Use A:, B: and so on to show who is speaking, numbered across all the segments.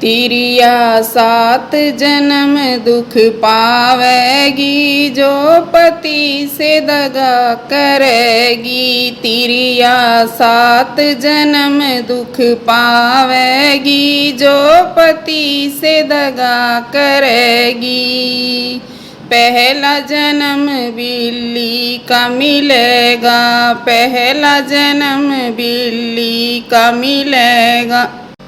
A: तिरिया 7 जन्म दुख पावेगी, जो पति से दगा करेगी। तिरिया 7 जन्म दुख पावेगी, जो पति से दगा करेगी। पहला जन्म बिल्ली का मिलेगा, पहला जन्म बिल्ली का मिलेगा।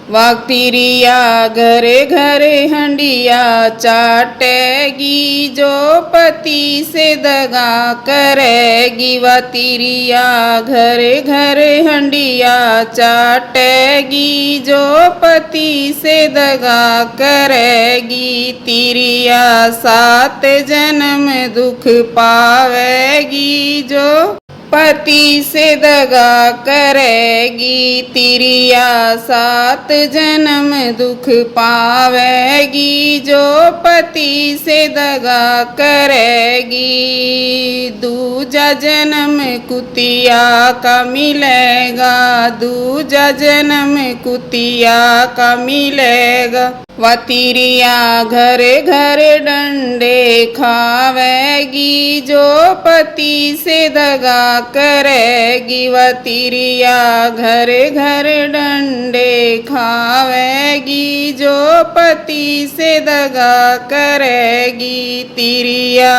A: वाह तिरिया घरे घरे हंडिया चाटेगी, जो पति से दगा करेगी। वाह तिरिया घरे घरे हंडिया चाटेगी, जो पति से दगा करेगी। तिरिया 7 जन्म दुख पावेगी, जो पति से दगा करेगी। तिरिया 7 जन्म दुख पावेगी, जो पति से दगा करेगी। दूजा जन्म कुतिया का मिलेगा, दूजा जन्म कुतिया का मिलेगा। वह तिरिया घरे घरे डंडे खावेगी, जो पति से दगा करेगी। वह तिरिया घरे घरे डंडे खावेगी, जो पति से दगा करेगी। तिरिया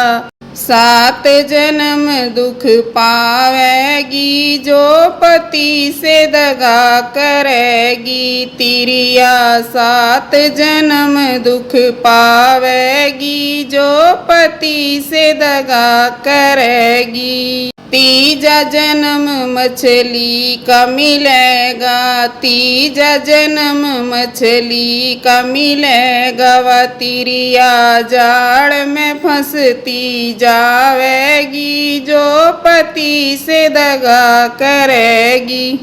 A: 7 जन्म दुख पावेगी, जो पति से दगा करेगी। तिरिया 7 जन्म दुख पावेगी, जो पति से दगा करेगी। तीजा जन्म मछली का मिलेगा, तीजा जन्म मछली का मिलेगा। वह तिरिया जाड़ में फंसती जावेगी, जो पति से दगा करेगी।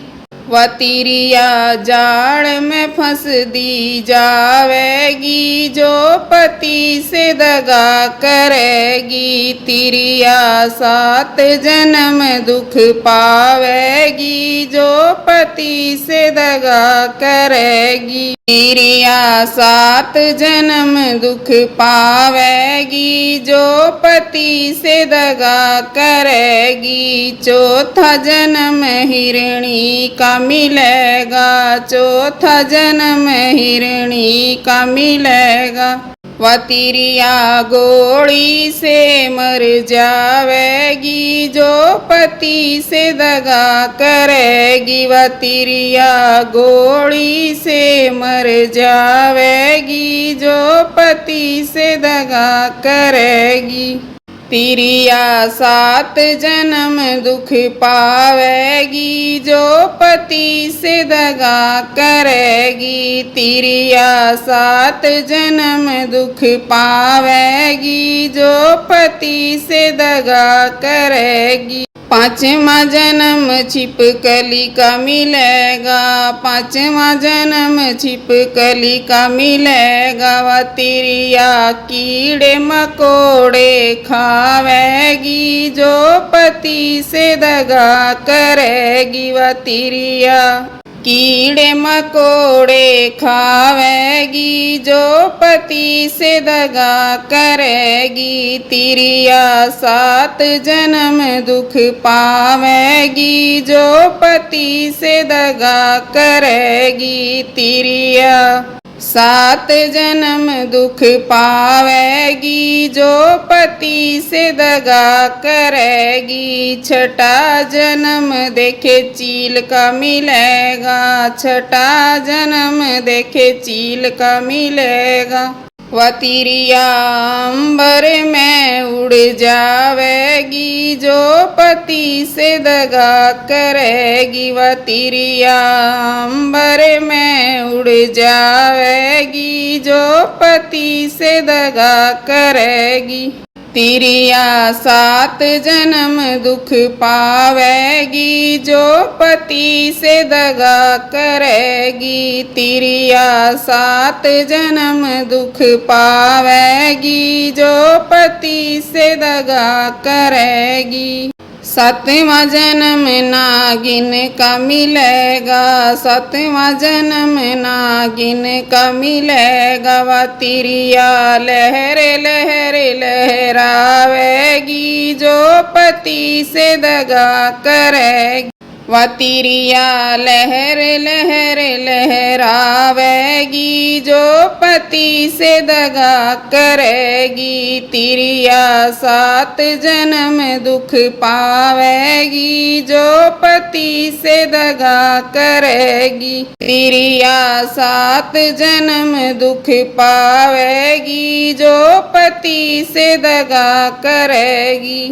A: वह तिरिया जाड़ में फंस दी जावेगी, जो पति से दगा करेगी। तिरिया 7 जन्म दुख पावेगी, जो पति से दगा करेगी। तिरिया 7 जन्म दुख पावेगी, जो पति से दगा करेगी। चौथा जन्म हिरणी का मिलेगा, चौथा जन्म हिरणी का मिलेगा। वह तिरिया गोली से मर जावेगी, जो पति से दगा करेगी। वह तिरिया गोली से मर जावेगी, जो पति से दगा करेगी। तिरिया 7 जन्म दुख पावेगी, जो पति से दगा करेगी। तिरिया 7 जन्म दुख पावेगी, जो पति से दगा करेगी। 5वां जन्म छिपकली का मिलेगा, 5वां जन्म छिपकली का मिलेगा। वह तिरिया कीड़े मकोड़े खावेगी, जो पति से दगा करेगी। वह तिरिया कीड़े मकोड़े खावेगी, जो पति से दगा करेगी। तिरिया 7 जन्म दुख पावेगी, जो पति से दगा करेगी। तिरिया 7 जन्म दुख पावेगी, जो पति से दगा करेगी। 6ठा जन्म देखे चील का मिलेगा, 6ठा जन्म देखे चील का मिलेगा। वह तिरिया अंबर में उड़ जावेगी, जो पति से दगा करेगी। वह तिरिया अंबर में उड़ जावेगी, जो पति से दगा करेगी। तिरिया 7 जन्म दुख पावेगी, जो पति से दगा करेगी। तिरिया 7 जन्म दुख पावेगी, जो पति से दगा करेगी। सातवां जन्म नागिन का मिलेगा, सातवां जन्म नागिन का मिलेगा। वह तिरिया लहर लहर लहरावेगी जो पति से दगा करेगी। वह तिरिया लहर लहर लहरावेगी जो पति से दगा करेगी। तिरिया 7 जन्म दुख पावेगी जो पति से दगा करेगी। तिरिया 7 जन्म दुख पावेगी जो पति से दगा करेगी।